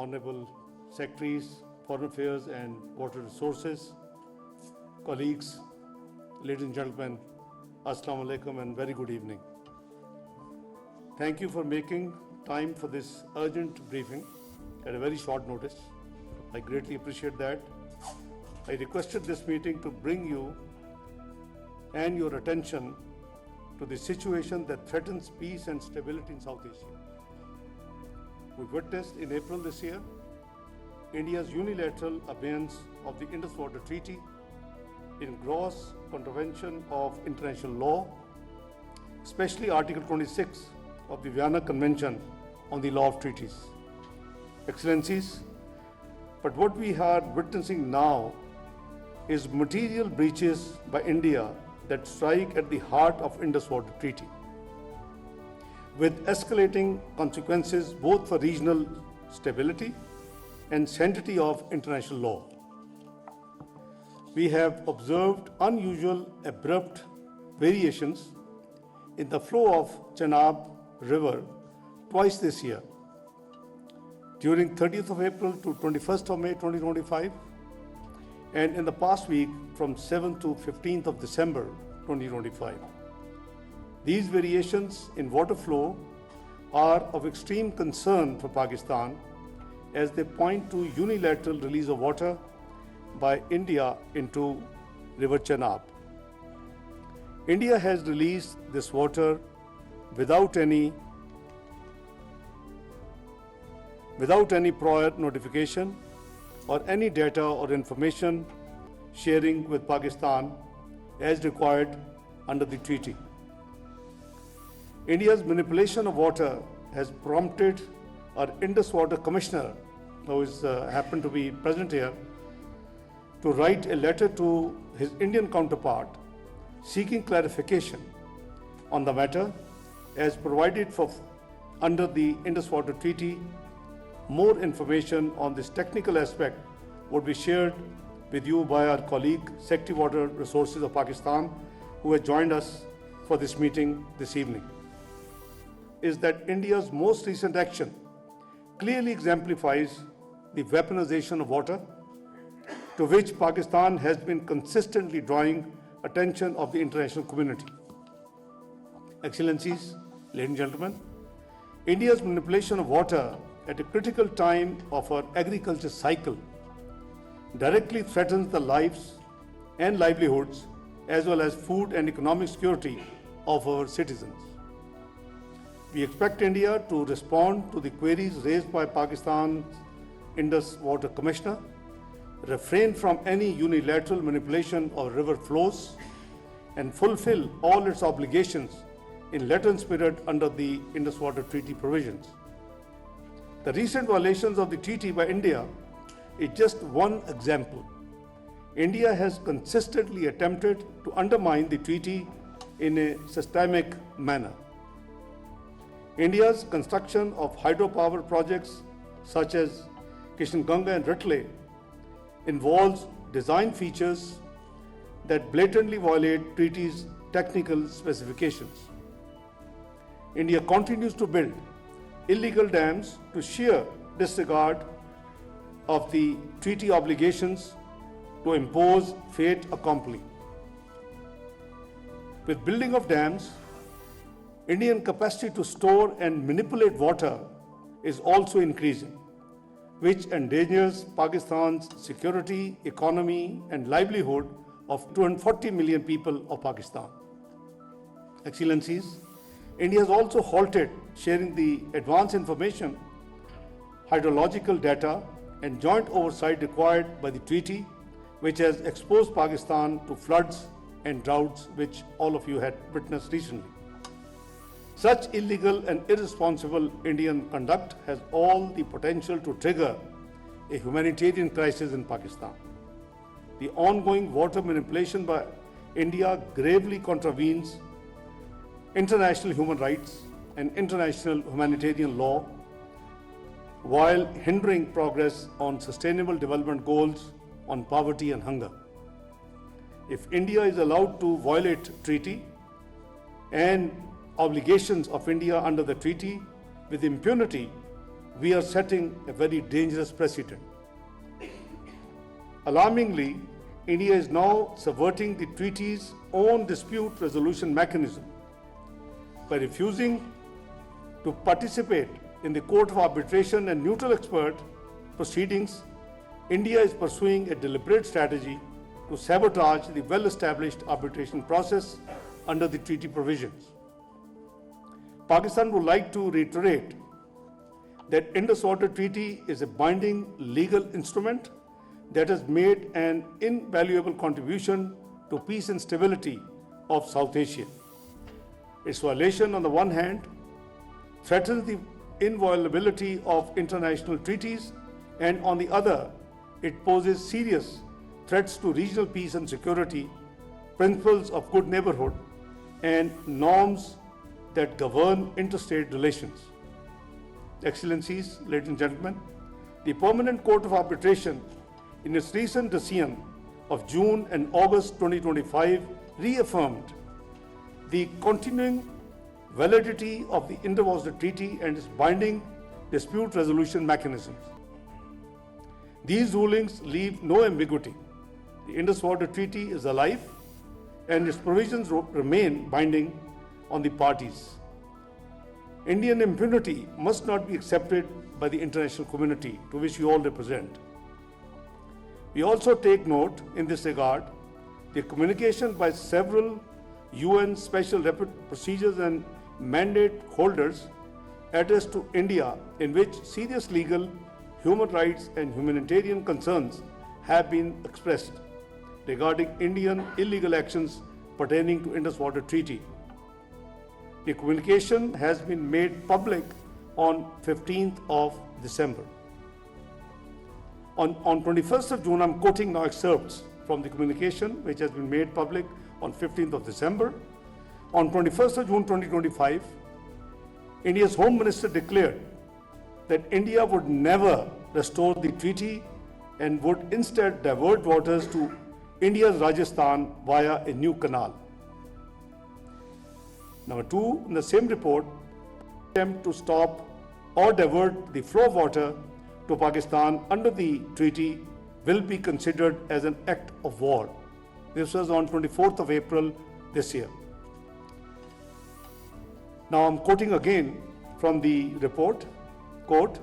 Honorable Secretaries, Foreign Affairs and Water Resources, colleagues, ladies and gentlemen, Assalamu alaikum and very good evening. Thank you for making time for this urgent briefing at a very short notice. I greatly appreciate that. I requested this meeting to bring you and your attention to the situation that threatens peace and stability in South Asia. We witnessed in April this year India's unilateral abeyance of the Indus Water Treaty in gross contravention of international law, especially Article 26 of the Vienna Convention on the Law of Treaties. Excellencies, but what we are witnessing now is material breaches by India that strike at the heart of Indus Water Treaty, with escalating consequences both for regional stability and sanctity of international law. We have observed unusual abrupt variations in the flow of Chenab River twice this year, during 30th of April to 21st of May 2025, and in the past week from 7th to 15th of December 2025. These variations in water flow are of extreme concern for Pakistan as they point to unilateral release of water by India into River Chenab. India has released this water without any prior notification or any data or information sharing with Pakistan as required under the treaty. India's manipulation of water has prompted our Indus Water Commissioner, who is happened to be present here, to write a letter to his Indian counterpart seeking clarification on the matter as provided for under the Indus Water Treaty. More information on this technical aspect would be shared with you by our colleague, Secretary Water Resources of Pakistan, who has joined us for this meeting this evening. Is that India's most recent action clearly exemplifies the weaponization of water, to which Pakistan has been consistently drawing attention of the international community. Excellencies, ladies and gentlemen, India's manipulation of water at a critical time of our agriculture cycle directly threatens the lives and livelihoods as well as food and economic security of our citizens. We expect India to respond to the queries raised by Pakistan's Indus Water Commissioner, refrain from any unilateral manipulation of river flows, and fulfill all its obligations in letter and spirit under the Indus Water Treaty provisions. The recent violations of the treaty by India is just one example. India has consistently attempted to undermine the treaty in a systemic manner. India's construction of hydropower projects such as Kishanganga and Ratle involves design features that blatantly violate treaty's technical specifications. India continues to build illegal dams to sheer disregard of the treaty obligations to impose fait accompli. With building of dams, Indian capacity to store and manipulate water is also increasing, which endangers Pakistan's security, economy, and livelihood of 240 million people of Pakistan. Excellencies, India has also halted sharing the advance information, hydrological data, and joint oversight required by the treaty, which has exposed Pakistan to floods and droughts, which all of you had witnessed recently. Such illegal and irresponsible Indian conduct has all the potential to trigger a humanitarian crisis in Pakistan. The ongoing water manipulation by India gravely contravenes international human rights and international humanitarian law, while hindering progress on sustainable development goals on poverty and hunger. If India is allowed to violate treaty and obligations of India under the treaty with impunity, we are setting a very dangerous precedent. Alarmingly, India is now subverting the treaty's own dispute resolution mechanism by refusing to participate in the Court of Arbitration and Neutral Expert proceedings. India is pursuing a deliberate strategy to sabotage the well-established arbitration process under the treaty provisions. Pakistan would like to reiterate that Indus Water Treaty is a binding legal instrument that has made an invaluable contribution to peace and stability of South Asia. Its violation, on the one hand, threatens the inviolability of international treaties, and on the other, it poses serious threats to regional peace and security, principles of good neighborhood, and norms that govern interstate relations. Excellencies, ladies and gentlemen, the Permanent Court of Arbitration, in its recent decision of June and August 2025, reaffirmed the continuing validity of the Indus Water Treaty and its binding dispute resolution mechanisms. These rulings leave no ambiguity. The Indus Water Treaty is alive and its provisions remain binding on the parties. Indian impunity must not be accepted by the international community, to which you all represent. We also take note in this regard the communication by several UN special procedures and mandate holders addressed to India, in which serious legal, human rights and humanitarian concerns have been expressed regarding Indian illegal actions pertaining to Indus Water Treaty. The communication has been made public on 15th of December. On 21st of June, I'm quoting now excerpts from the communication which has been made public on 15th of December. On 21st of June 2025, India's Home Minister declared that India would never restore the treaty and would instead divert waters to India's Rajasthan via a new canal. Number two, in the same report, attempt to stop or divert the flow of water to Pakistan under the treaty will be considered as an act of war. This was on 24th of April this year. Now I'm quoting again from the report, quote,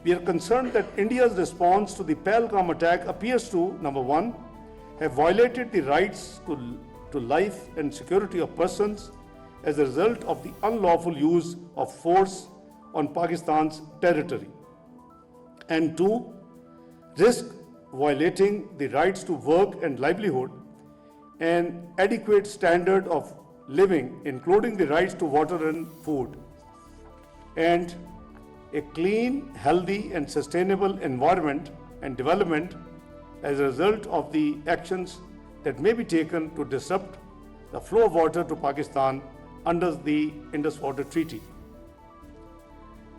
"We are concerned that India's response to the Pahalgam attack appears to, number one, have violated the rights to life and security of persons as a result of the unlawful use of force on Pakistan's territory, and two, risk violating the rights to work and livelihood and adequate standard of living, including the rights to water and food, and a clean, healthy and sustainable environment and development as a result of the actions that may be taken to disrupt the flow of water to Pakistan under the Indus Water Treaty."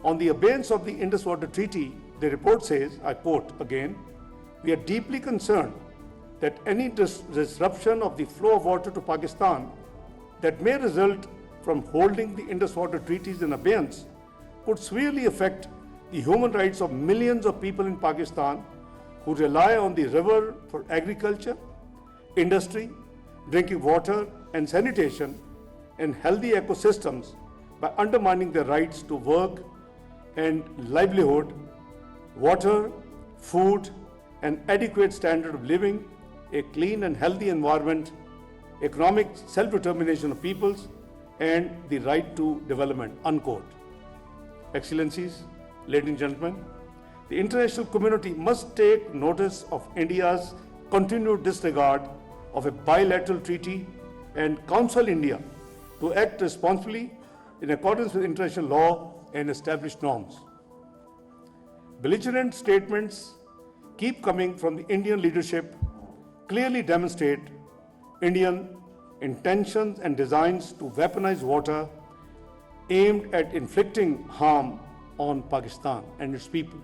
On the abeyance of the Indus Water Treaty, the report says, I quote again, "We are deeply concerned that any disruption of the flow of water to Pakistan that may result from holding the Indus Water Treaties in abeyance could severely affect the human rights of millions of people in Pakistan who rely on the river for agriculture, industry, drinking water and sanitation, and healthy ecosystems by undermining their rights to work and livelihood, water, food, and adequate standard of living, a clean and healthy environment, economic self-determination of peoples, and the right to development," unquote. Excellencies, ladies and gentlemen, the international community must take notice of India's continued disregard of a bilateral treaty and counsel India to act responsibly in accordance with international law and established norms. Belligerent statements keep coming from the Indian leadership clearly demonstrate Indian intentions and designs to weaponize water aimed at inflicting harm on Pakistan and its people.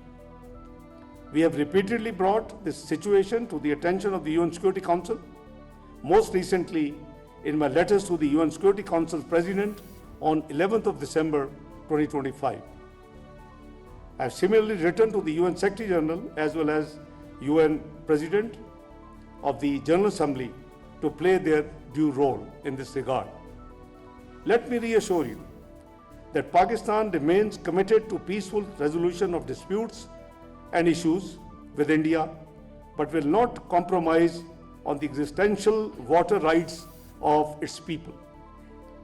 We have repeatedly brought this situation to the attention of the UN Security Council, most recently in my letters to the UN Security Council President on 11th of December 2025. I have similarly written to the UN Secretary General as well as UN President of the General Assembly to play their due role in this regard. Let me reassure you that Pakistan remains committed to peaceful resolution of disputes and issues with India, but will not compromise on the existential water rights of its people.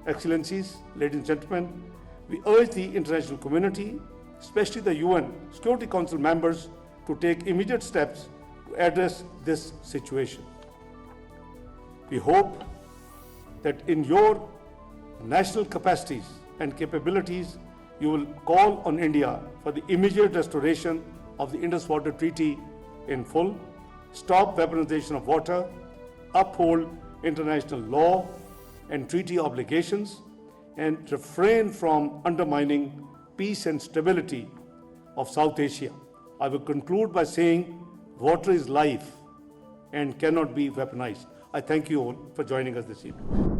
Excellencies, ladies and gentlemen, we urge the international community, especially the UN Security Council members, to take immediate steps to address this situation. We hope that in your national capacities and capabilities, you will call on India for the immediate restoration of the Indus Water Treaty in full, stop weaponization of water, uphold international law and treaty obligations, and refrain from undermining peace and stability of South Asia. I will conclude by saying water is life and cannot be weaponized. I thank you all for joining us this evening.